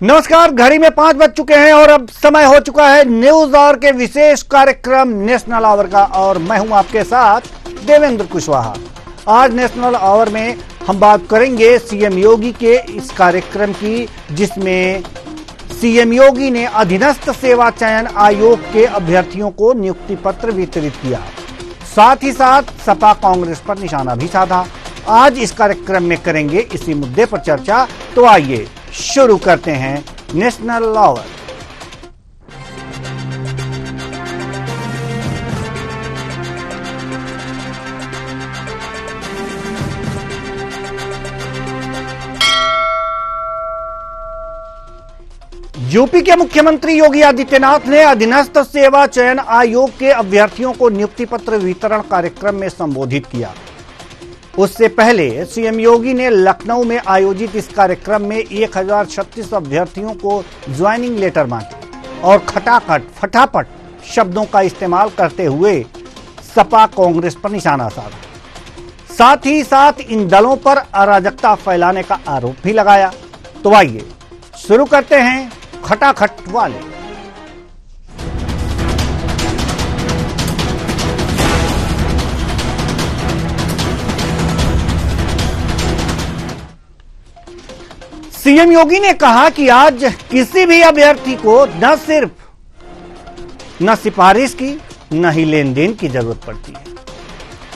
नमस्कार, घड़ी में 5 बज चुके हैं और अब समय हो चुका है न्यूज आवर के विशेष कार्यक्रम नेशनल आवर का। और मैं हूं आपके साथ देवेंद्र कुशवाहा। आज नेशनल आवर में हम बात करेंगे सीएम योगी के इस कार्यक्रम की, जिसमें सीएम योगी ने अधीनस्थ सेवा चयन आयोग के अभ्यर्थियों को नियुक्ति पत्र वितरित किया। साथ ही साथ सपा कांग्रेस पर निशाना भी साधा। आज इस कार्यक्रम में करेंगे इसी मुद्दे पर चर्चा। तो आइए शुरू करते हैं नेशनल आवर। यूपी के मुख्यमंत्री योगी आदित्यनाथ ने अधीनस्थ सेवा चयन आयोग के अभ्यर्थियों को नियुक्ति पत्र वितरण कार्यक्रम में संबोधित किया। उससे पहले सीएम योगी ने लखनऊ में आयोजित इस कार्यक्रम में 1036 अभ्यर्थियों को ज्वाइनिंग लेटर बांटे और खटाखट फटाफट शब्दों का इस्तेमाल करते हुए सपा कांग्रेस पर निशाना साधा। साथ ही साथ इन दलों पर अराजकता फैलाने का आरोप भी लगाया। तो आइए शुरू करते हैं खटाखट वाले। सीएम योगी ने कहा कि आज किसी भी अभ्यर्थी को न सिर्फ न सिफारिश की न ही लेन देन की जरूरत पड़ती है।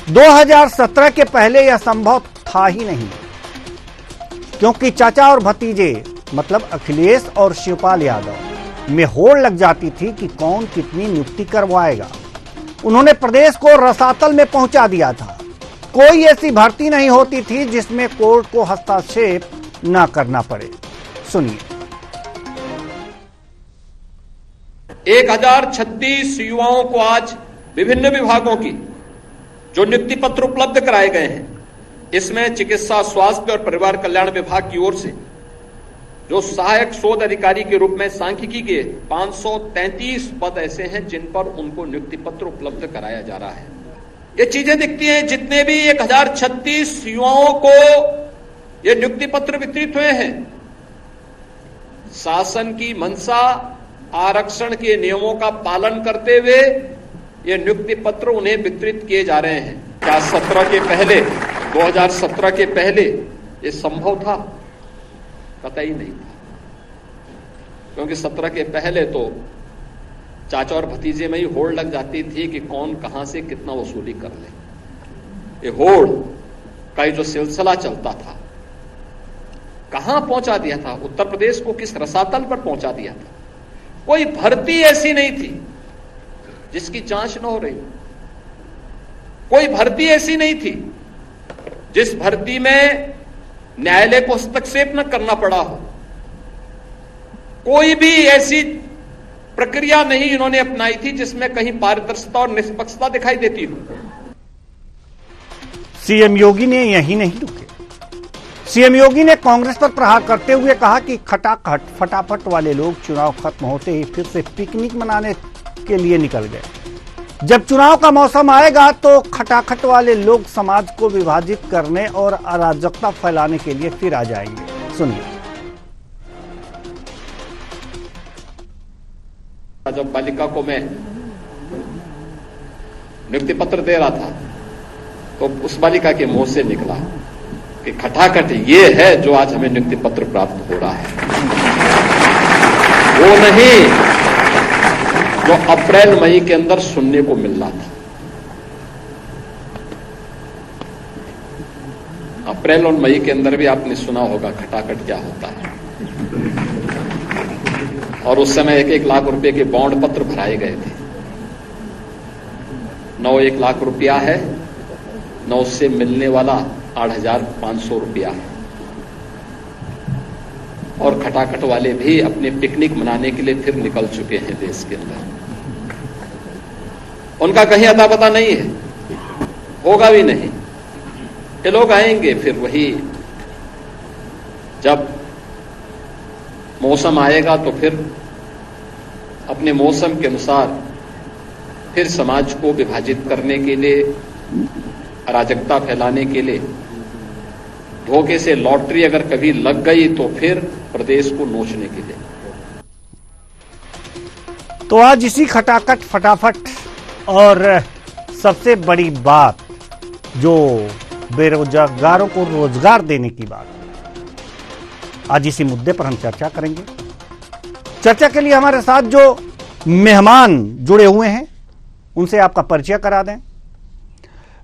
2017 के पहले यह संभव था ही नहीं, क्योंकि चाचा और भतीजे मतलब अखिलेश और शिवपाल यादव में होड़ लग जाती थी कि कौन कितनी नियुक्ति करवाएगा। उन्होंने प्रदेश को रसातल में पहुंचा दिया था। कोई ऐसी भर्ती नहीं होती थी जिसमें कोर्ट को हस्तक्षेप ना करना पड़े। सुनिए। 1036 युवाओं को आज विभिन्न विभागों की जो नियुक्ति पत्र उपलब्ध कराए गए हैं, इसमें चिकित्सा, स्वास्थ्य और परिवार कल्याण विभाग की ओर से जो सहायक शोध अधिकारी के रूप में सांख्यिकी के 533 पद ऐसे हैं जिन पर उनको नियुक्ति पत्र उपलब्ध कराया जा रहा है। ये चीजें दिखती हैं। जितने भी 1036 युवाओं को ये नियुक्ति पत्र वितरित हुए हैं, शासन की मंशा, आरक्षण के नियमों का पालन करते हुए ये नियुक्ति पत्र उन्हें वितरित किए जा रहे हैं। क्या 2017 के पहले ये संभव था? कतई नहीं था, क्योंकि 17 के पहले तो चाचा और भतीजे में ही होड़ लग जाती थी कि कौन कहां से कितना वसूली कर ले। ये होड़ का जो सिलसिला चलता था, कहां पहुंचा दिया था? उत्तर प्रदेश को किस रसातल पर पहुंचा दिया था। कोई भर्ती ऐसी नहीं थी जिसकी जांच न हो रही। कोई भर्ती ऐसी नहीं थी जिस भर्ती में न्यायालय को हस्तक्षेप न करना पड़ा हो। कोई भी ऐसी प्रक्रिया नहीं इन्होंने अपनाई थी जिसमें कहीं पारदर्शिता और निष्पक्षता दिखाई देती हो। सीएम योगी ने यही नहीं रुके। सीएम योगी ने कांग्रेस पर प्रहार करते हुए कहा कि खटाखट फटाफट वाले लोग चुनाव खत्म होते ही फिर से पिकनिक मनाने के लिए निकल गए। जब चुनाव का मौसम आएगा तो खटाखट वाले लोग समाज को विभाजित करने और अराजकता फैलाने के लिए फिर आ जाएंगे। सुनिए। जब बालिका को मैं नियुक्ति पत्र दे रहा था तो उस बालिका के मुंह से निकला कि खटाखट ये है जो आज हमें नियुक्ति पत्र प्राप्त हो रहा है, वो नहीं जो अप्रैल मई के अंदर सुनने को मिल रहा था। अप्रैल और मई के अंदर भी आपने सुना होगा खटाखट क्या होता है। और उस समय 1-1 लाख रुपए के बॉन्ड पत्र भराए गए थे। 1 लाख रुपया है, 9 से मिलने वाला 8,500 रुपया है। और खटाखट वाले भी अपने पिकनिक मनाने के लिए फिर निकल चुके हैं देश के अंदर। उनका कहीं अता पता नहीं है, होगा भी नहीं। ये लोग आएंगे फिर वही, जब मौसम आएगा तो फिर अपने मौसम के अनुसार फिर समाज को विभाजित करने के लिए, अराजकता फैलाने के लिए, धोखे से लॉटरी अगर कभी लग गई तो फिर प्रदेश को नोचने के लिए। तो आज इसी खटाखट फटाफट और सबसे बड़ी बात जो बेरोजगारों को रोजगार देने की बात, आज इसी मुद्दे पर हम चर्चा करेंगे। चर्चा के लिए हमारे साथ जो मेहमान जुड़े हुए हैं उनसे आपका परिचय करा दें।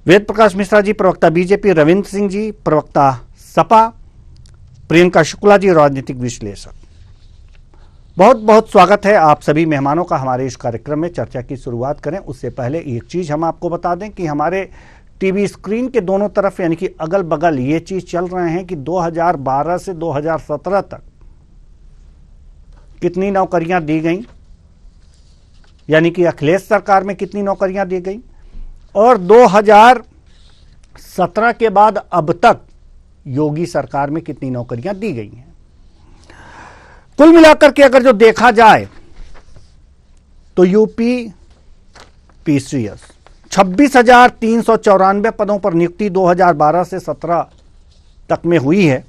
वेद प्रकाश मिश्रा जी, प्रवक्ता बीजेपी, रविंद्र सिंह जी, प्रवक्ता सपा, प्रियंका शुक्ला जी, राजनीतिक विश्लेषक। बहुत बहुत स्वागत है आप सभी मेहमानों का हमारे इस कार्यक्रम में। चर्चा की शुरुआत करें उससे पहले एक चीज हम आपको बता दें कि हमारे टीवी स्क्रीन के दोनों तरफ यानी कि अगल बगल ये चीज चल रहे हैं कि 2012 से 2017 तक कितनी नौकरियां दी गई, यानी कि अखिलेश सरकार में कितनी नौकरियां दी गई, और 2017 के बाद अब तक योगी सरकार में कितनी नौकरियां दी गई हैं। कुल मिलाकर के अगर जो देखा जाए तो यूपी पीसीएस 26,394 पदों पर नियुक्ति 2012 से 17 तक में हुई है।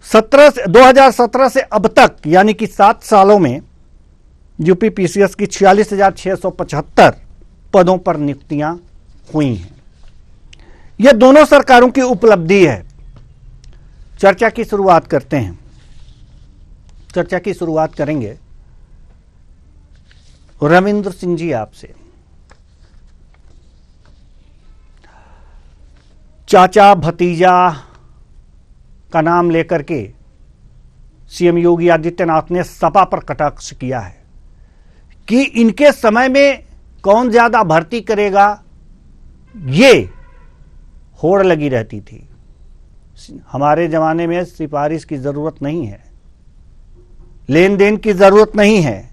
2017 से अब तक यानी कि 7 सालों में यूपी पीसीएस की 46,675 पदों पर नियुक्तियां हुई हैं। यह दोनों सरकारों की उपलब्धि है। चर्चा की शुरुआत करते हैं। चर्चा की शुरुआत करेंगे रविंद्र सिंह जी आपसे। चाचा भतीजा का नाम लेकर के सीएम योगी आदित्यनाथ ने सपा पर कटाक्ष किया है कि इनके समय में कौन ज्यादा भर्ती करेगा, ये होड़ लगी रहती थी। हमारे जमाने में सिफारिश की जरूरत नहीं है, लेन देन की जरूरत नहीं है।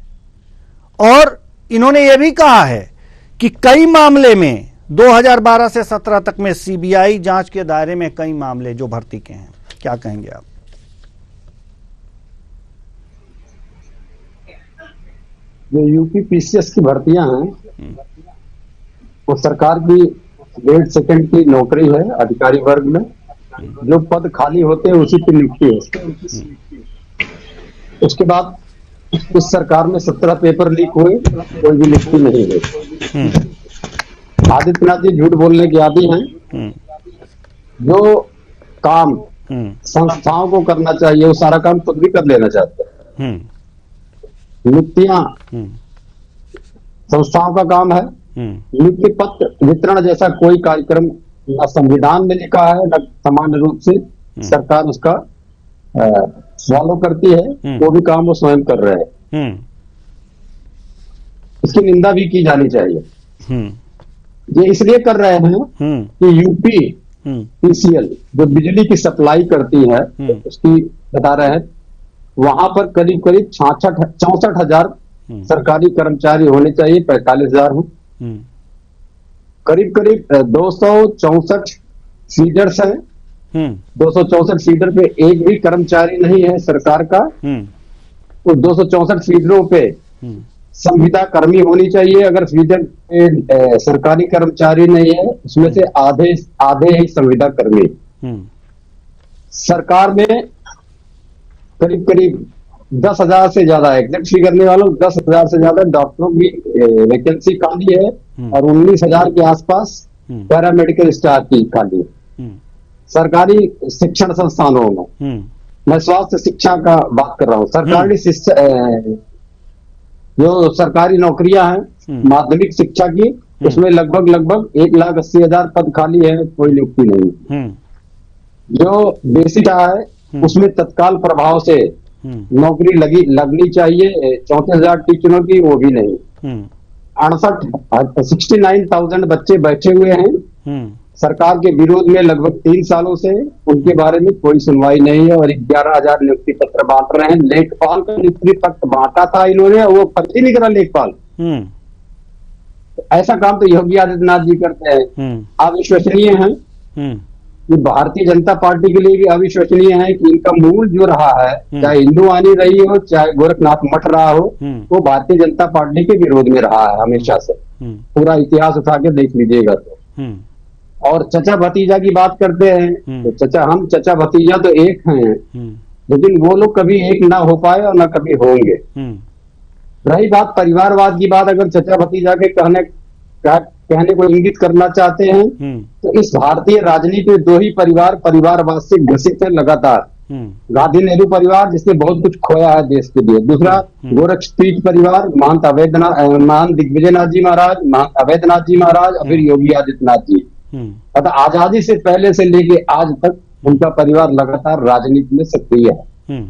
और इन्होंने यह भी कहा है कि कई मामले में 2012 से 17 तक में सीबीआई जांच के दायरे में कई मामले जो भर्ती के हैं। क्या कहेंगे आप? जो यूपी पीसीएस की भर्तियां हैं वो सरकार की ग्रेड सेकंड की नौकरी है। अधिकारी वर्ग में जो पद खाली होते हैं उसी की नियुक्ति होती है। उसके बाद इस सरकार में 17 पेपर लीक हुए, कोई भी नियुक्ति नहीं हुई। आदित्यनाथ जी झूठ बोलने के आदी हैं। जो काम संस्थाओं को करना चाहिए वो सारा काम खुद भी कर लेना चाहते हैं। नियुक्तियां संस्थाओं का काम है। नियुक्ति पत्र वितरण जैसा कोई कार्यक्रम न संविधान में लिखा है न सामान्य रूप से सरकार उसका फॉलो करती है। वो भी काम वो स्वयं कर रहे हैं। इसकी निंदा भी की जानी चाहिए। ये इसलिए कर रहे हैं कि यूपी पीसीएल जो बिजली की सप्लाई करती है उसकी बता रहे हैं, वहां पर करीब करीब 64,000 सरकारी कर्मचारी होने चाहिए, 45,000 हो। करीब करीब 264 फीडर्स हैं। 264 फीडर पे एक भी कर्मचारी नहीं है सरकार का। तो 264 फीडरों पे संविदा कर्मी होनी चाहिए। अगर फीडर पे सरकारी कर्मचारी नहीं है उसमें से आधे ही संविदा कर्मी। सरकार में करीब करीब 10,000 से ज्यादा एग्जैक्ट फिगर नहीं वालों 10,000 से ज्यादा डॉक्टरों की वैकेंसी खाली है और 19,000 के आसपास पैरामेडिकल स्टाफ की खाली है सरकारी शिक्षण संस्थानों में। मैं स्वास्थ्य शिक्षा का बात कर रहा हूँ। सरकारी जो सरकारी नौकरियां हैं माध्यमिक शिक्षा की, उसमें लगभग 1,80,000 पद खाली है, कोई नियुक्ति नहीं। जो बेसिक है उसमें तत्काल प्रभाव से नौकरी लगनी चाहिए 34,000 टीचरों की, वो भी नहीं। 69,000 बच्चे बैठे हुए हैं सरकार के विरोध में लगभग 3 सालों से। उनके बारे में कोई सुनवाई नहीं है और 11,000 नियुक्ति पत्र बांट रहे हैं। लेखपाल का नियुक्ति पत्र बांटा था इन्होंने, वो फर्जी नहीं करा लेखपाल। ऐसा काम तो योगी आदित्यनाथ जी करते हैं। अविश्वसनीय है। ये भारतीय जनता पार्टी के लिए भी अविश्वसनीय है कि इनका मूल जो रहा है, चाहे हिंदुवानी रही हो चाहे गोरखनाथ मठ रहा हो, वो भारतीय जनता पार्टी के विरोध में रहा है हमेशा से। पूरा इतिहास उठा के देख लीजिएगा तो। और चचा भतीजा की बात करते हैं तो हम चचा भतीजा तो एक हैं। लेकिन वो लोग कभी एक ना हो पाए और ना कभी होंगे। रही बात परिवारवाद की बात, अगर चचा भतीजा के कहने को इंगित करना चाहते हैं तो इस भारतीय राजनीति में दो ही परिवारवाद से ग्रसित है लगातार। गांधी नेहरू परिवार जिसने बहुत कुछ खोया है देश के लिए, दूसरा गोरक्षपीठ परिवार, महंत दिग्विजयनाथ जी महाराज, महंत अवैधनाथ जी महाराज और फिर योगी आदित्यनाथ जी। अतः आजादी से पहले से लेके आज तक उनका परिवार लगातार राजनीति में सक्रिय है।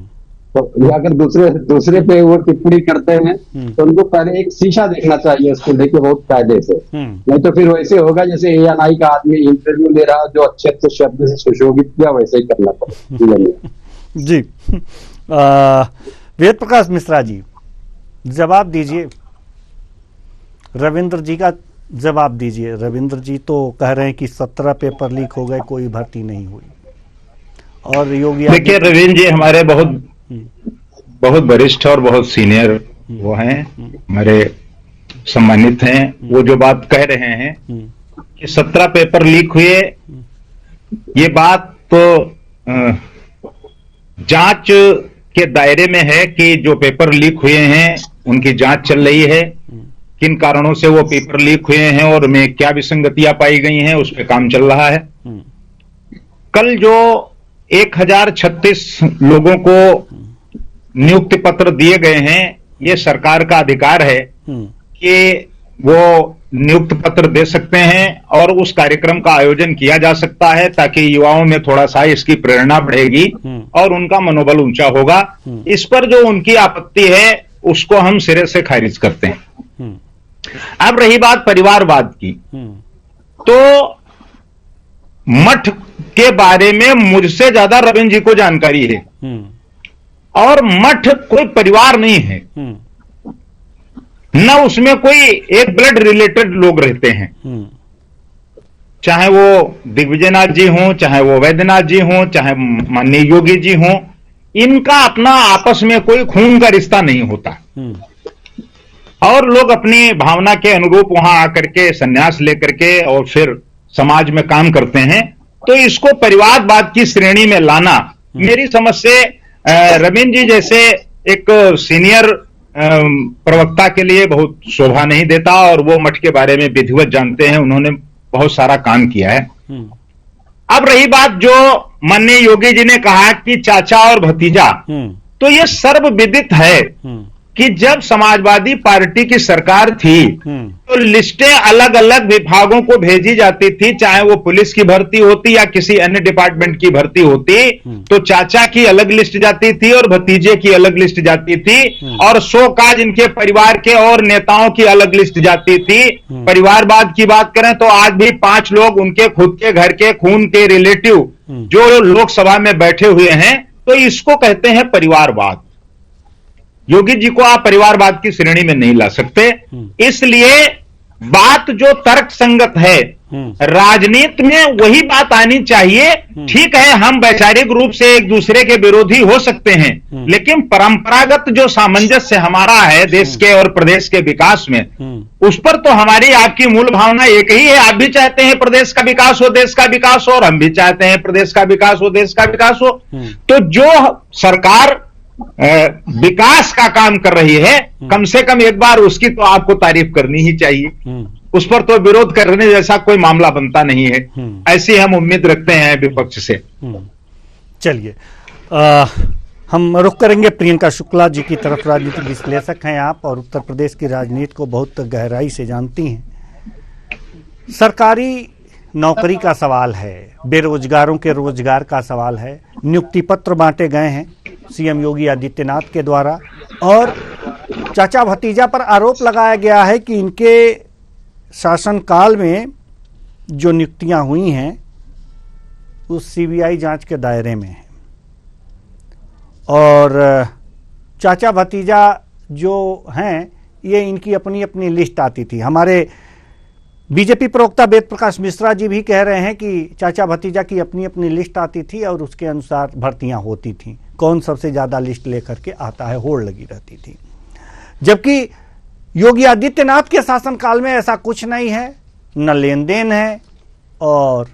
तो अगर दूसरे पे वो टिप्पणी करते हैं तो उनको पहले एक शीशा देखना चाहिए उसको लेके बहुत कायदे से, नहीं तो फिर वैसे होगा जैसे ANI का आदमी इंटरव्यू ले रहा है, जो अच्छे शब्द से सुशोभित किया वैसे ही करना पड़ेगा। जी वेद प्रकाश मिश्रा जी जवाब दीजिए, रविंद्र जी का जवाब दीजिए। रविंद्र जी तो कह रहे हैं कि 17 पेपर लीक हो गए, कोई भर्ती नहीं हुई। और योगी देखिए रविंद्र जी हमारे बहुत वरिष्ठ और बहुत सीनियर वो हैं, हमारे सम्मानित हैं। वो जो बात कह रहे हैं कि 17 पेपर लीक हुए, ये बात तो जांच के दायरे में है कि जो पेपर लीक हुए हैं उनकी जांच चल रही है, किन कारणों से वो पेपर लीक हुए हैं और में क्या विसंगतियां पाई गई हैं उस पर काम चल रहा है। कल जो 1036 लोगों को नियुक्ति पत्र दिए गए हैं, ये सरकार का अधिकार है कि वो नियुक्ति पत्र दे सकते हैं और उस कार्यक्रम का आयोजन किया जा सकता है ताकि युवाओं में थोड़ा सा इसकी प्रेरणा बढ़ेगी और उनका मनोबल ऊंचा होगा। इस पर जो उनकी आपत्ति है उसको हम सिरे से खारिज करते हैं। अब रही बात परिवारवाद की, तो मठ के बारे में मुझसे ज्यादा रविंद्र जी को जानकारी है और मठ कोई परिवार नहीं है, न उसमें कोई एक ब्लड रिलेटेड लोग रहते हैं, चाहे वो दिग्विजयनाथ जी हों, चाहे वो वैद्यनाथ जी हों, चाहे माननीय योगी जी हों, इनका अपना आपस में कोई खून का रिश्ता नहीं होता और लोग अपनी भावना के अनुरूप वहां आकर के संन्यास लेकर के और फिर समाज में काम करते हैं। तो इसको परिवारवाद की श्रेणी में लाना मेरी समझ से रविंद्र जी जैसे एक सीनियर प्रवक्ता के लिए बहुत शोभा नहीं देता और वो मठ के बारे में विधिवत जानते हैं, उन्होंने बहुत सारा काम किया है। अब रही बात जो माननीय योगी जी ने कहा कि चाचा और भतीजा, तो ये सर्वविदित है कि जब समाजवादी पार्टी की सरकार थी तो लिस्टें अलग अलग विभागों को भेजी जाती थी, चाहे वो पुलिस की भर्ती होती या किसी अन्य डिपार्टमेंट की भर्ती होती, तो चाचा की अलग लिस्ट जाती थी और भतीजे की अलग लिस्ट जाती थी और 100 काज इनके परिवार के और नेताओं की अलग लिस्ट जाती थी। परिवारवाद की बात करें तो आज भी 5 लोग उनके खुद के घर के खून के रिलेटिव जो लोकसभा में बैठे हुए हैं, तो इसको कहते हैं परिवारवाद। योगी जी को आप परिवारवाद की श्रेणी में नहीं ला सकते, इसलिए बात जो तर्क संगत है राजनीति में वही बात आनी चाहिए। ठीक है, हम वैचारिक रूप से एक दूसरे के विरोधी हो सकते हैं, लेकिन परंपरागत जो सामंजस्य हमारा है देश के और प्रदेश के विकास में, उस पर तो हमारी आपकी मूल भावना एक ही है। आप भी चाहते हैं प्रदेश का विकास हो, देश का विकास हो, और हम भी चाहते हैं प्रदेश का विकास हो, देश का विकास हो। तो जो सरकार विकास का काम कर रही है, कम से कम एक बार उसकी तो आपको तारीफ करनी ही चाहिए, उस पर तो विरोध करने जैसा कोई मामला बनता नहीं है। ऐसी हम उम्मीद रखते हैं विपक्ष से। चलिए हम रुख करेंगे प्रियंका शुक्ला जी की तरफ। राजनीतिक विश्लेषक हैं आप और उत्तर प्रदेश की राजनीति को बहुत गहराई से जानती हैं। सरकारी नौकरी का सवाल है, बेरोजगारों के रोजगार का सवाल है, नियुक्ति पत्र बांटे गए हैं सीएम योगी आदित्यनाथ के द्वारा और चाचा भतीजा पर आरोप लगाया गया है कि इनके शासनकाल में जो नियुक्तियां हुई हैं उस सीबीआई जांच के दायरे में है और चाचा भतीजा जो हैं ये इनकी अपनी अपनी लिस्ट आती थी। हमारे बीजेपी प्रवक्ता वेद प्रकाश मिश्रा जी भी कह रहे हैं कि चाचा भतीजा की अपनी अपनी लिस्ट आती थी और उसके अनुसार भर्तियां होती थीं, कौन सबसे ज्यादा लिस्ट लेकर के आता है होड़ लगी रहती थी। जबकि योगी आदित्यनाथ के शासनकाल में ऐसा कुछ नहीं है, न लेन देन है और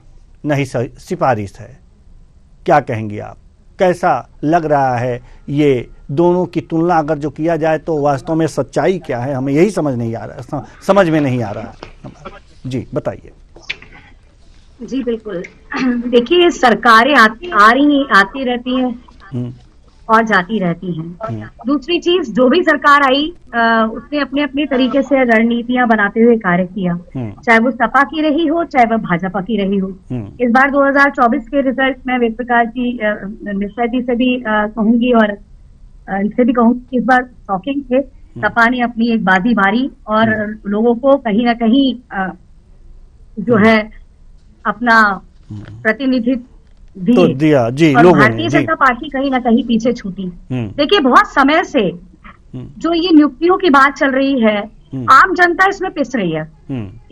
न ही सिफारिश है। क्या कहेंगे आप? कैसा लग रहा है ये दोनों की तुलना अगर जो किया जाए तो वास्तव में सच्चाई क्या है, हमें यही समझ में नहीं आ रहा है। जी बताइए। जी बिल्कुल, देखिए सरकारें आती रहती हैं और जाती रहती हैं। दूसरी चीज, जो भी सरकार आई उसने अपने अपने तरीके से रणनीतियां बनाते हुए कार्य किया, चाहे वो सपा की रही हो चाहे वह भाजपा की रही हो। इस बार 2024 के रिजल्ट में वेद प्रकाश जी मिश्रा जी से भी कहूंगी और इनसे भी कहूंगी, इस बार शॉकिंग थे। सपा ने अपनी एक बाजी मारी और लोगों को कहीं ना कहीं जो है अपना प्रतिनिधित्व तो दिया जी, और लोगों भारतीय जनता पार्टी कहीं ना कहीं पीछे छूटी। देखिए बहुत समय से जो ये नियुक्तियों की बात चल रही है, आम जनता इसमें पिस रही है,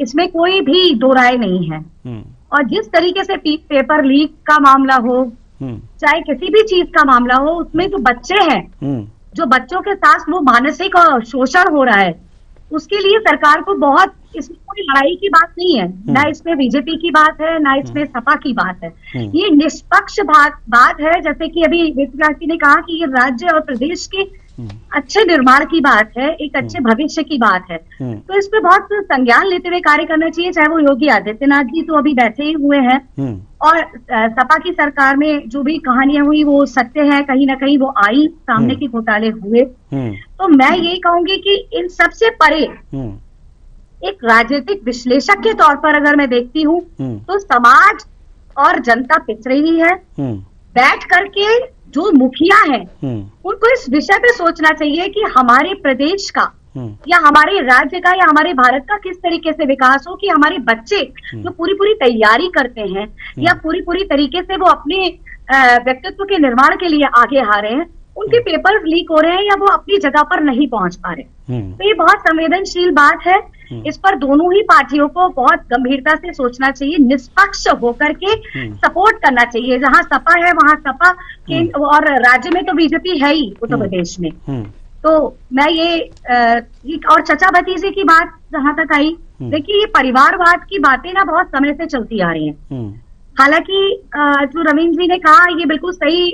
इसमें कोई भी दो राय नहीं है। और जिस तरीके से पेपर लीक का मामला हो, चाहे किसी भी चीज का मामला हो, उसमें जो बच्चे हैं, जो बच्चों के साथ वो मानसिक शोषण हो रहा है, उसके लिए सरकार को बहुत, इसमें कोई लड़ाई की बात नहीं है, ना इसमें बीजेपी की बात है ना इसमें सपा की बात है, ये निष्पक्ष बात है। जैसे कि अभी वित्त ने कहा कि ये राज्य और प्रदेश के अच्छे निर्माण की बात है, एक अच्छे भविष्य की बात है, तो इस पे बहुत संज्ञान लेते हुए कार्य करना चाहिए। चाहे वो योगी आदित्यनाथ जी तो अभी बैठे ही हुए हैं और सपा की सरकार में जो भी कहानियां हुई वो सत्य है, कहीं ना कहीं वो आई सामने के घोटाले हुए। तो मैं यही कहूंगी कि इन सबसे परे एक राजनीतिक विश्लेषक के तौर पर अगर मैं देखती हूँ तो समाज और जनता पिस रही है। बैठ करके जो मुखिया है उनको इस विषय पे सोचना चाहिए कि हमारे प्रदेश का या हमारे राज्य का या हमारे भारत का किस तरीके से विकास हो, कि हमारे बच्चे जो पूरी तैयारी करते हैं या पूरी तरीके से वो अपने व्यक्तित्व के निर्माण के लिए आगे आ रहे हैं, उनके पेपर लीक हो रहे हैं या वो अपनी जगह पर नहीं पहुंच पा रहे। तो ये बहुत संवेदनशील बात है, इस पर दोनों ही पार्टियों को बहुत गंभीरता से सोचना चाहिए, निष्पक्ष होकर के सपोर्ट करना चाहिए। जहां सपा है वहां सपा के, और राज्य में तो बीजेपी है ही उत्तर प्रदेश में। तो मैं ये और चचा भतीजे की बात जहां तक आई, देखिए ये परिवारवाद की बातें ना बहुत समय से चलती आ रही हैं। हालांकि जो रविंद्र जी ने कहा ये बिल्कुल सही,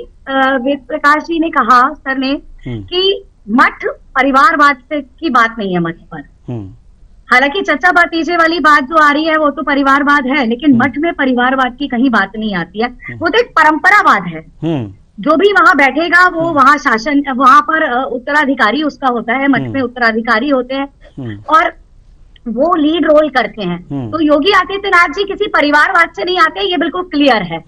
वेद प्रकाश जी ने कहा, सर ने, कि मठ परिवारवाद की बात नहीं है मठ पर। हालांकि चचा भतीजे वाली बात जो आ रही है वो तो परिवारवाद है, लेकिन मठ में परिवारवाद की कहीं बात नहीं आती है, वो तो एक परंपरावाद है। जो भी वहां बैठेगा वो वहां शासन, वहां पर उत्तराधिकारी उसका होता है, मठ में उत्तराधिकारी होते हैं और वो लीड रोल करते हैं। तो योगी आदित्यनाथ जी किसी परिवारवाद से नहीं आते, ये बिल्कुल क्लियर है।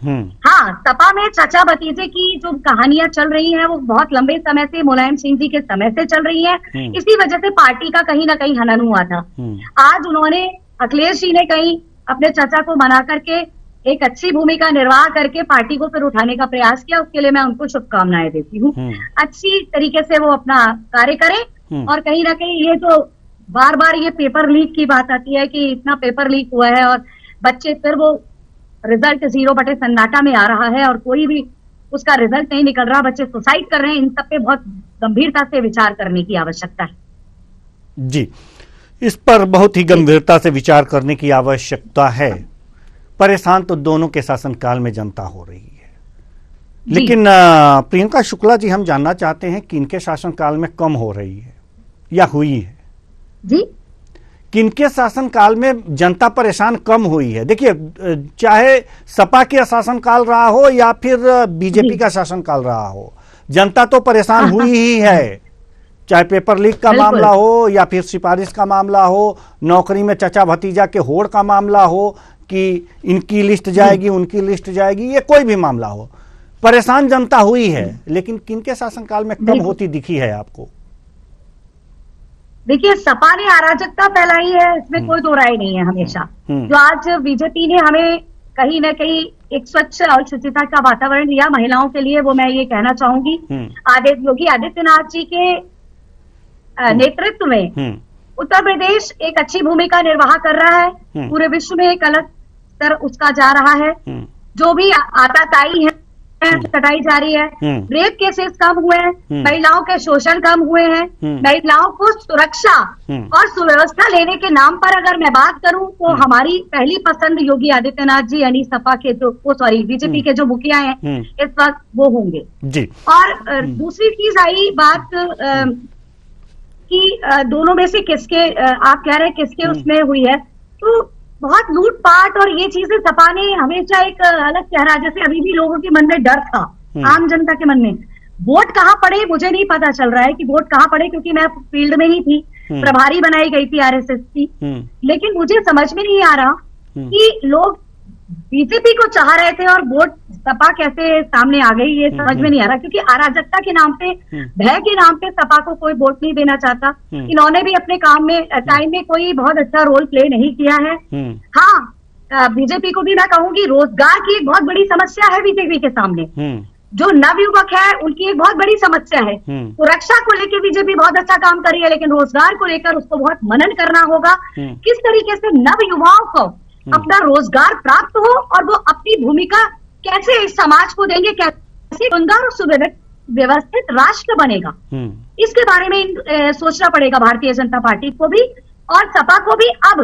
हाँ, सपा में चाचा भतीजे की जो कहानियां चल रही हैं वो बहुत लंबे समय से, मुलायम सिंह जी के समय से चल रही है, इसी वजह से पार्टी का कहीं ना कहीं हनन हुआ था। आज उन्होंने, अखिलेश जी ने कहीं अपने चाचा को मना करके एक अच्छी भूमिका निर्वाह करके पार्टी को फिर उठाने का प्रयास किया, उसके लिए मैं उनको शुभकामनाएं देती हूँ। अच्छी तरीके से वो अपना कार्य करें। और कहीं ना कहीं ये तो बार बार ये पेपर लीक की बात आती है कि इतना पेपर लीक हुआ है और बच्चे, फिर वो रिजल्ट 0/सन्नाटा में आ रहा है और कोई भी उसका रिजल्ट नहीं निकल रहा, बच्चे सुसाइड कर रहे हैं। इन सब पे बहुत गंभीरता से विचार करने की आवश्यकता है। जी, इस पर बहुत ही गंभीरता से विचार करने की आवश्यकता है। परेशान तो दोनों के शासनकाल में जनता हो रही है, लेकिन प्रियंका शुक्ला जी, हम जानना चाहते हैं कि इनके शासनकाल में कम हो रही है या हुई है जी? किनके शासनकाल में जनता परेशान कम हुई है? देखिए, चाहे सपा के शासनकाल रहा हो या फिर बीजेपी का शासनकाल रहा हो, जनता तो परेशान हुई ही है। चाहे पेपर लीक का मामला हो या फिर सिफारिश का मामला हो, नौकरी में चचा भतीजा के होड़ का मामला हो कि इनकी लिस्ट जाएगी उनकी लिस्ट जाएगी, ये कोई भी मामला हो, परेशान जनता हुई है। लेकिन किनके शासनकाल में कम होती दिखी है आपको? देखिए, सपा ने अराजकता फैलाई है, इसमें कोई दो राय नहीं है। हमेशा जो आज बीजेपी ने हमें कहीं ना कहीं एक स्वच्छ और शुचिता का वातावरण दिया महिलाओं के लिए, वो मैं ये कहना चाहूंगी, योगी आदित्यनाथ जी के नेतृत्व में उत्तर प्रदेश एक अच्छी भूमिका निर्वाह कर रहा है। पूरे विश्व में एक अलग स्तर उसका जा रहा है। जो भी आताताई है कटाई जा रही है, रेप केसेस कम हुए हैं, महिलाओं के शोषण कम हुए हैं, महिलाओं को सुरक्षा और सुव्यवस्था लेने के नाम पर अगर मैं बात करूं तो हमारी पहली पसंद योगी आदित्यनाथ जी यानी सपा के जो बीजेपी के जो मुखिया हैं इस वक्त वो होंगे जी। और दूसरी चीज आई बात कि दोनों में से किसके आप कह रहे हैं किसके उसमें हुई है, तो बहुत लूटपाट और ये चीजें सपा ने हमेशा एक अलग चेहरा, जैसे अभी भी लोगों के मन में डर था, आम जनता के मन में। वोट कहाँ पड़े मुझे नहीं पता चल रहा है कि वोट कहाँ पड़े, क्योंकि मैं फील्ड में ही थी, प्रभारी बनाई गई थी आरएसएस की, लेकिन मुझे समझ में नहीं आ रहा कि लोग बीजेपी को चाह रहे थे और वोट सपा कैसे सामने आ गई, ये समझ में नहीं आ रहा, क्योंकि अराजकता के नाम पे, भय के नाम पे सपा को कोई वोट नहीं देना चाहता। इन्होंने भी अपने काम में टाइम में कोई बहुत अच्छा रोल प्ले नहीं किया है। हाँ, बीजेपी को भी मैं कहूंगी रोजगार की एक बहुत बड़ी समस्या है बीजेपी के सामने, जो नवयुवक है उनकी एक बहुत बड़ी समस्या है। सुरक्षा को लेकर बीजेपी बहुत अच्छा काम कर रही है, लेकिन रोजगार को लेकर उसको बहुत मनन करना होगा, किस तरीके से नव युवाओं को अपना रोजगार प्राप्त हो और वो अपनी भूमिका कैसे इस समाज को देंगे, कैसे सुंदर और सुव्यवस्थित राष्ट्र बनेगा, इसके बारे में सोचना पड़ेगा भारतीय जनता पार्टी को भी और सपा को भी। अब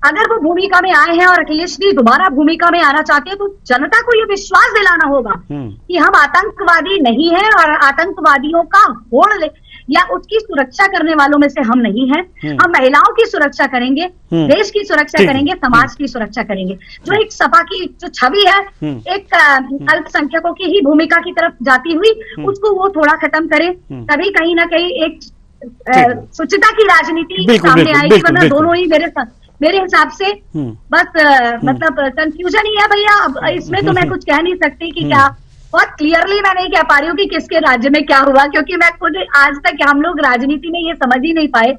अगर वो भूमिका में आए हैं और अखिलेश जी दोबारा भूमिका में आना चाहते हैं तो जनता को ये विश्वास दिलाना होगा कि हम आतंकवादी नहीं हैं और आतंकवादियों का होड़ या उसकी सुरक्षा करने वालों में से हम नहीं हैं। हम महिलाओं की सुरक्षा करेंगे, देश की सुरक्षा करेंगे, समाज की सुरक्षा करेंगे। जो एक सपा की जो छवि है एक अल्पसंख्यकों की ही भूमिका की तरफ जाती हुई, उसको वो थोड़ा खत्म करे, तभी कहीं ना कहीं एक सुचिता की राजनीति सामने आएगी। वरना दोनों ही मेरे हिसाब से बस मतलब कंफ्यूजन ही है भैया। अब इसमें तो मैं कुछ कह नहीं सकती कि क्या, बहुत क्लियरली मैं नहीं कह पा रही हूँ कि किसके राज्य में क्या हुआ, क्योंकि मैं खुद आज तक हम लोग राजनीति में ये समझ ही नहीं पाए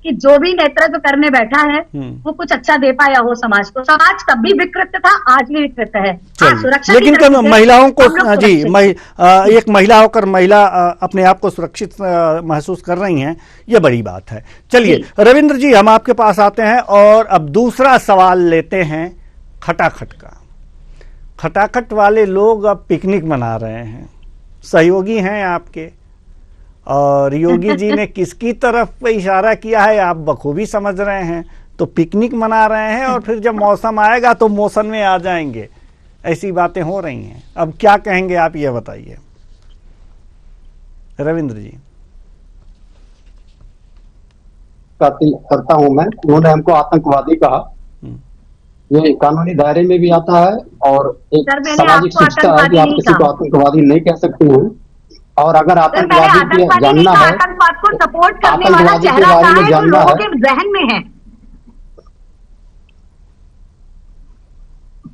कि जो भी नेतृत्व करने बैठा है वो कुछ अच्छा दे पाया हो समाज को। समाज तब भी विकृत था, आज भी विकृत है। सुरक्षा लेकिन महिलाओं को जी एक महिला होकर महिला अपने आप को सुरक्षित महसूस कर रही हैं, ये बड़ी बात है। चलिए रविंद्र जी, हम आपके पास आते हैं और अब दूसरा सवाल लेते हैं खटाखट का। खटाखट वाले लोग अब पिकनिक मना रहे हैं, सहयोगी हैं आपके, और योगी जी ने किसकी तरफ इशारा किया है आप बखूबी समझ रहे हैं। तो पिकनिक मना रहे हैं और फिर जब मौसम आएगा तो मौसम में आ जाएंगे, ऐसी बातें हो रही हैं। अब क्या कहेंगे आप, ये बताइए रविंद्र जी। करता हूं मैं, उन्होंने हमको आतंकवादी कहा, ये कानूनी दायरे में भी आता है और एक सामाजिक शिक्षा है कि आप किसी को आतंकवादी नहीं कह सकते हैं। और अगर आतंकवादी की जानना है, आतंकवाद को सपोर्ट करने वाला आतंकवादी के बारे में जानना है, जहन में है,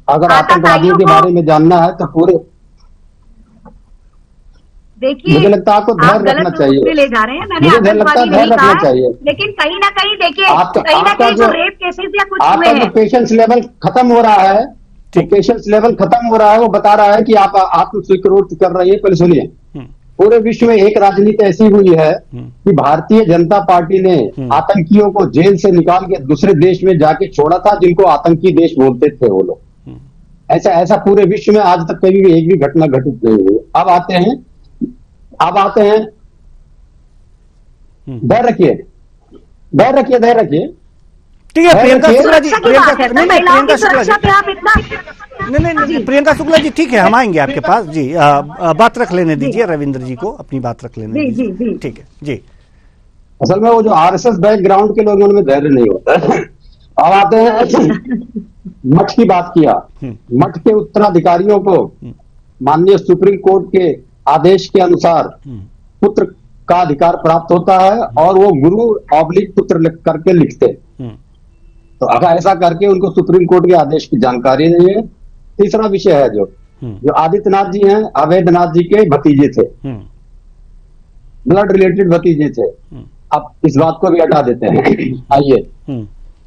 अगर आतंकवादियों के बारे में जानना है तो पूरे, देखिए मुझे लगता है आपको धैर्य रखना चाहिए, ले जा रहे हैं। मैंने मुझे लगता है धैर्य रखना चाहिए, लेकिन कहीं ना कहीं देखिए कहीं ना कहीं जो रेप केसेस या कुछ आपका जो पेशेंस लेवल खत्म हो रहा है, पेशेंस लेवल खत्म हो रहा है, वो बता रहा है कि आप आत्म स्वीकृत कर रही है। पहले सुनिए, पूरे विश्व में एक राजनीति ऐसी हुई है कि भारतीय जनता पार्टी ने आतंकियों को जेल से निकाल के दूसरे देश में जाके छोड़ा था, जिनको आतंकी देश बोलते थे वो लोग। ऐसा पूरे विश्व में आज तक कभी भी एक भी घटना घटित नहीं हुई। अब आते हैं धैर्य रखिए, ठीक है। प्रियंका शुक्ला जी, प्रियंका शुक्ला जी, ठीक है, हम आएंगे आपके पास जी। बात रख लेने दीजिए रविंद्र जी को, अपनी बात रख लेने दीजिए, ठीक है जी। असल में वो जो आरएसएस बैकग्राउंड के लोगों में धैर्य नहीं होता। अब आते हैं मठ की बात किया, मठ के उत्तराधिकारियों को माननीय सुप्रीम कोर्ट के आदेश के अनुसार पुत्र का अधिकार प्राप्त होता है और वो गुरु ऑब्लिक पुत्र करके लिखते। तो अगर ऐसा करके उनको सुप्रीम कोर्ट के आदेश की जानकारी नहीं है। तीसरा विषय है जो आदित्यनाथ जी हैं, अवैधनाथ जी के भतीजे थे, ब्लड रिलेटेड भतीजे थे। अब इस बात को भी हटा देते हैं। आइए,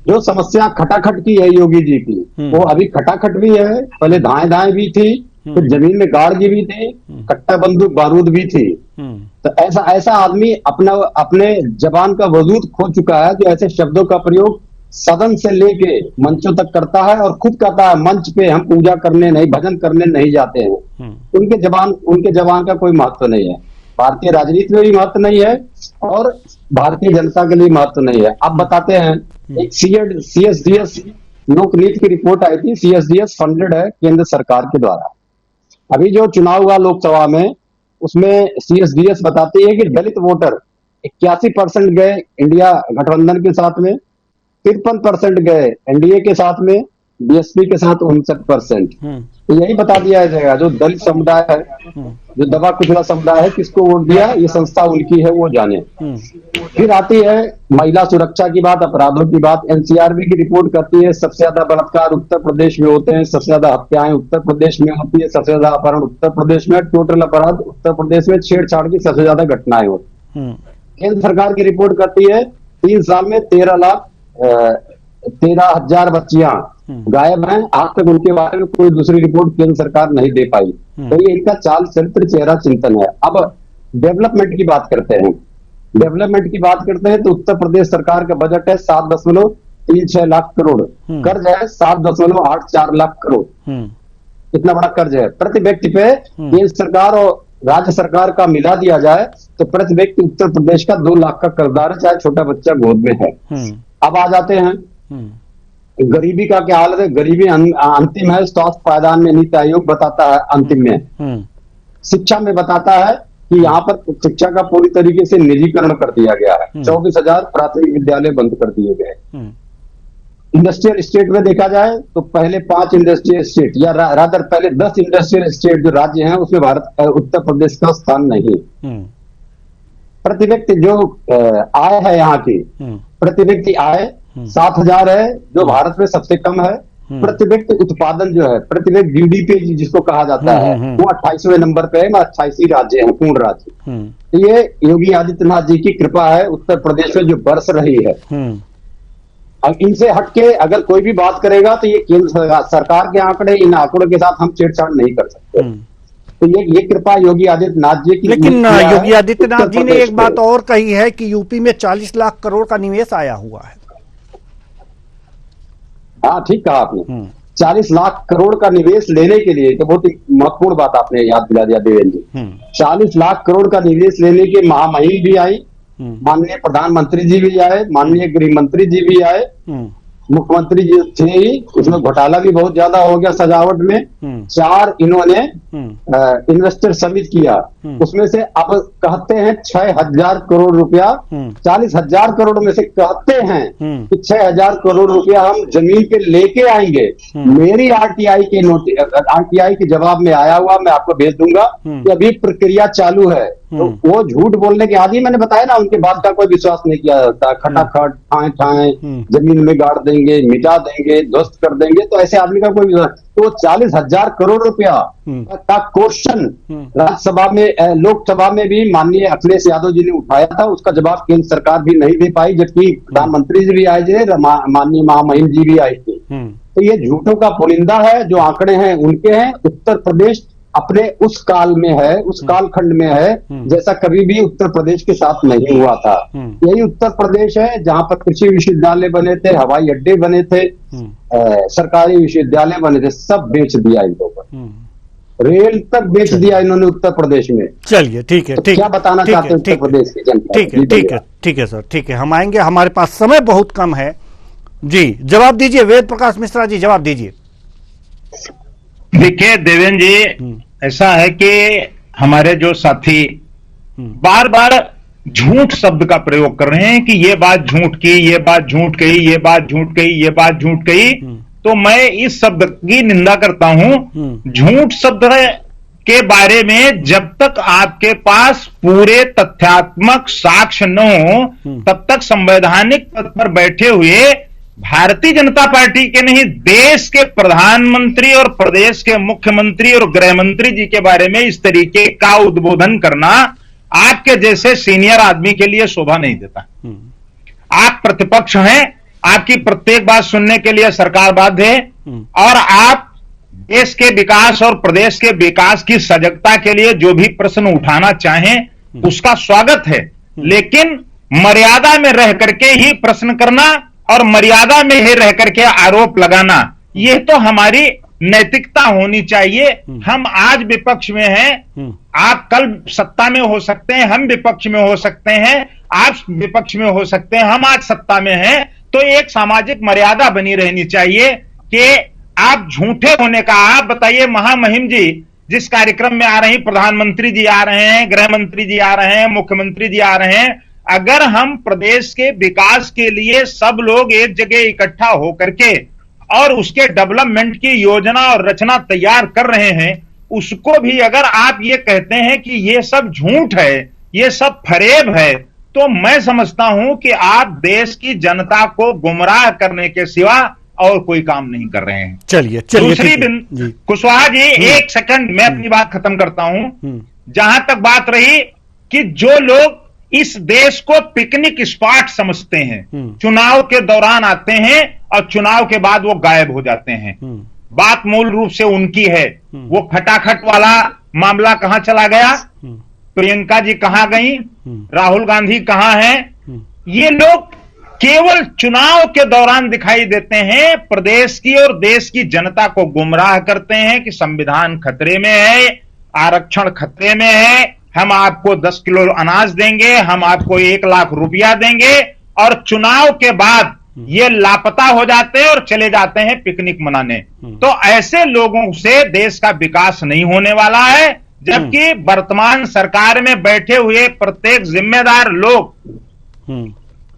जो समस्या खटाखट की है योगी जी की, वो अभी खटाखट भी है, पहले धाएं भी थी, फिर जमीन में गाड़ की भी थी, कट्टा बंदूक बारूद भी थी। तो ऐसा आदमी अपने जबान का वजूद खो चुका है, जो ऐसे शब्दों का प्रयोग सदन से लेके मंचों तक करता है और खुद कहता है मंच पे हम पूजा करने नहीं, भजन करने नहीं जाते हैं। उनके जवान का कोई महत्व नहीं है, भारतीय राजनीति में भी महत्व नहीं है और भारतीय जनता के लिए महत्व नहीं है। अब बताते हैं, एक CSDS लोक नीति की रिपोर्ट आई थी। CSDS फंडेड है केंद्र सरकार के द्वारा। अभी जो चुनाव हुआ लोकसभा में, उसमें CSDS बताती है कि दलित वोटर 81% गए इंडिया गठबंधन के साथ में, 53% गए एनडीए के साथ में, बीएसपी के साथ 59%। तो यही बता दिया जाएगा जो दलित समुदाय है, जो दबा कुचला समुदाय है, किसको वोट दिया, ये संस्था उनकी है, वो जाने। फिर आती है महिला सुरक्षा की बात, अपराधों की बात। एनसीआरबी की रिपोर्ट करती है सबसे ज्यादा बलात्कार उत्तर प्रदेश में होते हैं, सबसे ज्यादा हत्याएं उत्तर प्रदेश में होती है, सबसे ज्यादा अपहरण उत्तर प्रदेश में, टोटल अपराध उत्तर प्रदेश में, छेड़छाड़ की सबसे ज्यादा घटनाएं होती हैं। केंद्र सरकार की रिपोर्ट करती है 3 साल में 13,00,000 बच्चियां गायब हैं। आज तक उनके बारे में कोई दूसरी रिपोर्ट केंद्र सरकार नहीं दे पाई। तो ये इनका चाल चरित्र चेहरा चिंतन है। अब डेवलपमेंट की बात करते हैं। तो उत्तर प्रदेश सरकार का बजट है 7.36 लाख करोड़, कर्ज है 7.84 लाख करोड़। इतना बड़ा कर्ज है। प्रति व्यक्ति पे केंद्र सरकार और राज्य सरकार का मिला दिया जाए तो प्रति व्यक्ति उत्तर प्रदेश का 2 लाख का कर्जदार है, चाहे छोटा बच्चा गोद में है। अब आ जाते हैं गरीबी का क्या हालत है। गरीबी अंतिम है, स्वास्थ्य पायदान में नीति आयोग बताता है अंतिम में। शिक्षा में बताता है कि यहाँ पर शिक्षा का पूरी तरीके से निजीकरण कर दिया गया है। 24,000 प्राथमिक विद्यालय बंद कर दिए गए। इंडस्ट्रियल स्टेट में देखा जाए तो पहले 5 इंडस्ट्रियल स्टेट या रादर पहले 10 इंडस्ट्रियल स्टेट जो राज्य हैं उसमें उत्तर प्रदेश का स्थान नहीं। प्रति व्यक्ति जो आय है यहाँ की, प्रति व्यक्ति आय 7,000 है, जो भारत में सबसे कम है। प्रति व्यक्ति उत्पादन जो है, प्रति व्यक्ति जीडीपी जिसको कहा जाता है, वो 28वें नंबर पे है। 28 राज्य है, पूर्ण राज्य। तो ये योगी आदित्यनाथ जी की कृपा है उत्तर प्रदेश में जो बरस रही है। अब इनसे हटके अगर कोई भी बात करेगा तो ये केंद्र सरकार के आंकड़े, इन आंकड़ों के साथ हम छेड़छाड़ नहीं कर सकते। तो ये कृपा योगी आदित्यनाथ जी की। लेकिन योगी आदित्यनाथ जी ने एक बात और कही है कि यूपी में 40 लाख करोड़ का निवेश आया हुआ है। हाँ, ठीक कहा आपने। 40 लाख करोड़ का निवेश लेने के लिए, तो बहुत ही महत्वपूर्ण बात आपने याद दिला दिया देवेंद्र जी। 40 लाख करोड़ का निवेश लेने के महामहिम भी आई, माननीय प्रधानमंत्री जी भी आए, माननीय गृह मंत्री जी भी आए, मुख्यमंत्री जी थे ही। उसमें घोटाला भी बहुत ज्यादा हो गया सजावट में। 4 इन्होंने इन्वेस्टर समिट किया, उसमें से अब कहते हैं 6,000 करोड़ रुपया, 40,000 करोड़ में से कहते हैं कि 6,000 करोड़ रुपया हम जमीन के लेके आएंगे। मेरी आरटीआई के जवाब में आया हुआ, मैं आपको भेज दूंगा कि अभी प्रक्रिया चालू है। तो वो झूठ बोलने के आदि, मैंने बताया ना, उनके बात का कोई विश्वास नहीं किया जाता। खटाखट ठाए जमीन में गाड़ देंगे, मिटा देंगे, ध्वस्त कर देंगे, तो ऐसे आदमी का कोई विश्वास। तो 40,000 करोड़ रुपया का क्वेश्चन राज्यसभा में, लोकसभा में भी माननीय अखिलेश यादव जी ने उठाया था, उसका जवाब केंद्र सरकार भी नहीं दे पाई, जबकि प्रधानमंत्री जी भी आए थे, माननीय महामहिम जी भी आए थे। तो ये झूठों का पुलिंदा है। जो आंकड़े हैं उनके हैं। उत्तर प्रदेश अपने उस काल में है, उस कालखंड में है जैसा कभी भी उत्तर प्रदेश के साथ नहीं हुआ था। यही उत्तर प्रदेश है जहां पर कृषि विश्वविद्यालय बने थे, हवाई अड्डे बने थे, सरकारी विश्वविद्यालय बने थे, सब बेच दिया इन लोगों ने। रेल तक बेच दिया इन्होंने उत्तर प्रदेश में। चलिए, ठीक है, तो क्या बताना चाहते हैं उत्तर प्रदेश की जनता? ठीक है सर, ठीक है, हम आएंगे, हमारे पास समय बहुत कम है। जी, जवाब दीजिए वेद प्रकाश मिश्रा जी, जवाब दीजिए। देखिए देवेंद्र जी, ऐसा है कि हमारे जो साथी बार बार झूठ शब्द का प्रयोग कर रहे हैं कि ये बात झूठ की, ये बात झूठ कही, ये बात झूठ कही, ये बात झूठ कही। तो मैं इस शब्द की निंदा करता हूं। झूठ शब्द के बारे में जब तक आपके पास पूरे तथ्यात्मक साक्ष्य न हो, तब तक संवैधानिक पद पर बैठे हुए भारतीय जनता पार्टी के नहीं, देश के प्रधानमंत्री और प्रदेश के मुख्यमंत्री और गृह मंत्री जी के बारे में इस तरीके का उद्बोधन करना आपके जैसे सीनियर आदमी के लिए शोभा नहीं देता। आप प्रतिपक्ष हैं, आपकी प्रत्येक बात सुनने के लिए सरकार बाध्य है, और आप देश के विकास और प्रदेश के विकास की सजगता के लिए जो भी प्रश्न उठाना चाहें उसका स्वागत है, लेकिन मर्यादा में रह करके ही प्रश्न करना और मर्यादा में ही रह करके आरोप लगाना, यह तो हमारी नैतिकता होनी चाहिए। हम आज विपक्ष में हैं, आप कल सत्ता में हो सकते हैं, हम विपक्ष में हो सकते हैं, आप विपक्ष में हो सकते हैं, हम आज सत्ता में हैं। तो एक सामाजिक मर्यादा बनी रहनी चाहिए कि आप झूठे होने का, आप बताइए महामहिम जी जिस कार्यक्रम में आ रही, प्रधानमंत्री जी आ रहे हैं, गृह मंत्री जी आ रहे हैं, मुख्यमंत्री जी आ रहे हैं, अगर हम प्रदेश के विकास के लिए सब लोग एक जगह इकट्ठा होकर के और उसके डेवलपमेंट की योजना और रचना तैयार कर रहे हैं, उसको भी अगर आप ये कहते हैं कि ये सब झूठ है, ये सब फरेब है, तो मैं समझता हूं कि आप देश की जनता को गुमराह करने के सिवा और कोई काम नहीं कर रहे हैं। चलिए दूसरी कुशवाहा जी, एक सेकंड मैं अपनी बात खत्म करता हूं। जहां तक बात रही कि जो लोग इस देश को पिकनिक स्पॉट समझते हैं, चुनाव के दौरान आते हैं और चुनाव के बाद वो गायब हो जाते हैं, बात मूल रूप से उनकी है। वो खटाखट वाला मामला कहां चला गया, प्रियंका जी कहां गई, राहुल गांधी कहां हैं, ये लोग केवल चुनाव के दौरान दिखाई देते हैं, प्रदेश की और देश की जनता को गुमराह करते हैं कि संविधान खतरे में है, आरक्षण खतरे में है, हम आपको 10 किलो अनाज देंगे, हम आपको 1 लाख रुपया देंगे, और चुनाव के बाद ये लापता हो जाते हैं और चले जाते हैं पिकनिक मनाने। तो ऐसे लोगों से देश का विकास नहीं होने वाला है, जबकि वर्तमान सरकार में बैठे हुए प्रत्येक जिम्मेदार लोग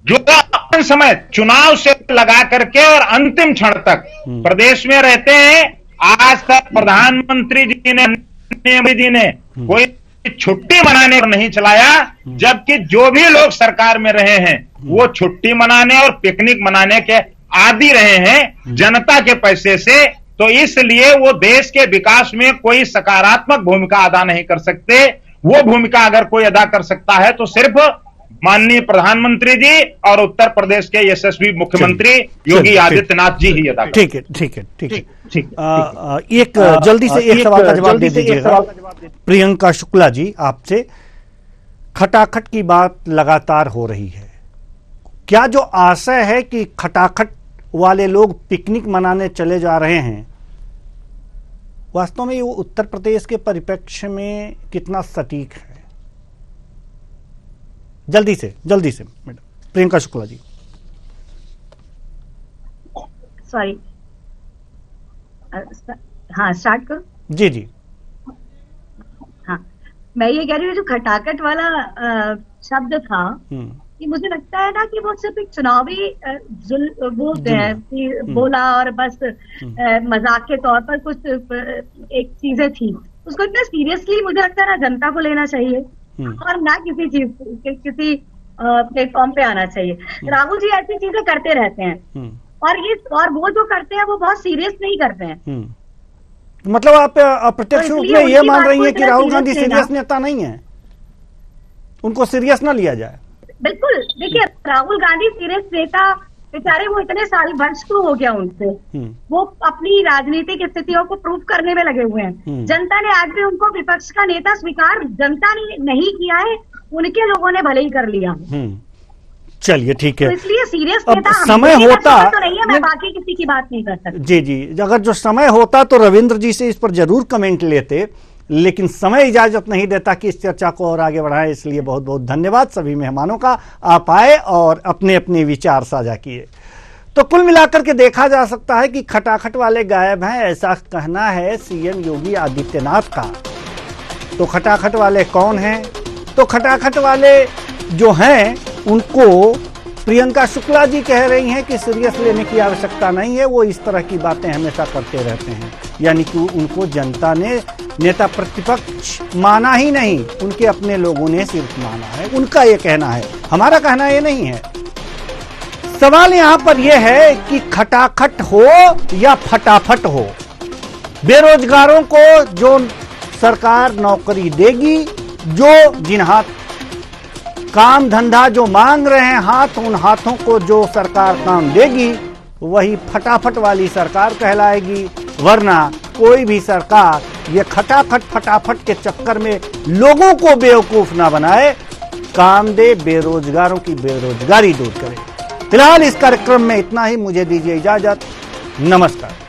जो अपने समय चुनाव से लगा करके और अंतिम क्षण तक प्रदेश में रहते हैं, आज तक प्रधानमंत्री जी ने कोई छुट्टी मनाने को नहीं चलाया, जबकि जो भी लोग सरकार में रहे हैं वो छुट्टी मनाने और पिकनिक मनाने के आदी रहे हैं जनता के पैसे से। तो इसलिए वो देश के विकास में कोई सकारात्मक भूमिका अदा नहीं कर सकते। वो भूमिका अगर कोई अदा कर सकता है तो सिर्फ माननीय प्रधानमंत्री जी और उत्तर प्रदेश के यशस्वी मुख्यमंत्री योगी आदित्यनाथ जी ही अदा। ठीक है, ठीक है, ठीक है, ठीक। एक जल्दी से एक सवाल का जवाब दे दीजिएगा प्रियंका शुक्ला जी आपसे। खटाखट की बात लगातार हो रही है, क्या जो आशय है कि खटाखट वाले लोग पिकनिक मनाने चले जा रहे हैं, वास्तव में वो उत्तर प्रदेश के परिप्रेक्ष्य में कितना सटीक है? जल्दी से मैडम प्रियंका शुक्ला जी। सॉरी, हाँ स्टार्ट करो। जी जी, हाँ मैं ये कह रही हूँ, जो खटाखट वाला शब्द था, कि मुझे लगता है ना कि वो सिर्फ एक चुनावी वो बोला और बस मजाक के तौर पर कुछ एक चीजें थी, उसको इतना सीरियसली मुझे लगता है ना जनता को लेना चाहिए और ना किसी चीज किसी प्लेटफॉर्म पे आना चाहिए। राहुल जी ऐसी चीजें करते रहते हैं और वो जो करते हैं वो बहुत सीरियस नहीं करते हैं। मतलब आप अप्रत्यक्ष रूप में ये मान रही हैं कि राहुल गांधी सीरियस नेता नहीं है, उनको सीरियस ना लिया जाए? बिल्कुल, देखिए राहुल गांधी सीरियस नेता बेचारे, वो इतने साल वर्ष तो हो गया उनसे, वो अपनी राजनीतिक स्थितियों को प्रूव करने में लगे हुए हैं। जनता ने आज भी उनको विपक्ष का नेता स्वीकार जनता ने नहीं किया है, उनके लोगों ने भले ही कर लिया। चलिए ठीक है, तो इसलिए सीरियस अब नेता समय होता तो नहीं है, मैं बाकी किसी की बात नहीं कर सकती। जी जी, अगर जो समय होता तो रविंद्र जी से इस पर जरूर कमेंट लेते, लेकिन समय इजाजत नहीं देता कि इस चर्चा को और आगे बढ़ाएं। इसलिए बहुत बहुत धन्यवाद सभी मेहमानों का, आप आए और अपने अपने विचार साझा किए। तो कुल मिलाकर के देखा जा सकता है कि खटाखट वाले गायब हैं, ऐसा कहना है सीएम योगी आदित्यनाथ का। तो खटाखट वाले कौन हैं? तो खटाखट वाले जो हैं उनको प्रियंका शुक्ला जी कह रही हैं कि सीरियस लेने की आवश्यकता नहीं है, वो इस तरह की बातें हमेशा करते रहते हैं। यानी कि उनको जनता ने नेता प्रतिपक्ष माना ही नहीं, उनके अपने लोगों ने सिर्फ माना है, उनका ये कहना है, हमारा कहना ये नहीं है। सवाल यहां पर यह है कि खटाखट हो या फटाफट हो, बेरोजगारों को जो सरकार नौकरी देगी, जो जिन हाथ काम धंधा जो मांग रहे हैं हाथ, उन हाथों को जो सरकार काम देगी वही फटाफट वाली सरकार कहलाएगी। वरना कोई भी सरकार ये खटाखट फटाफट के चक्कर में लोगों को बेवकूफ ना बनाए, काम दे, बेरोजगारों की बेरोजगारी दूर करे। फिलहाल इस कार्यक्रम में इतना ही, मुझे दीजिए इजाजत, नमस्कार।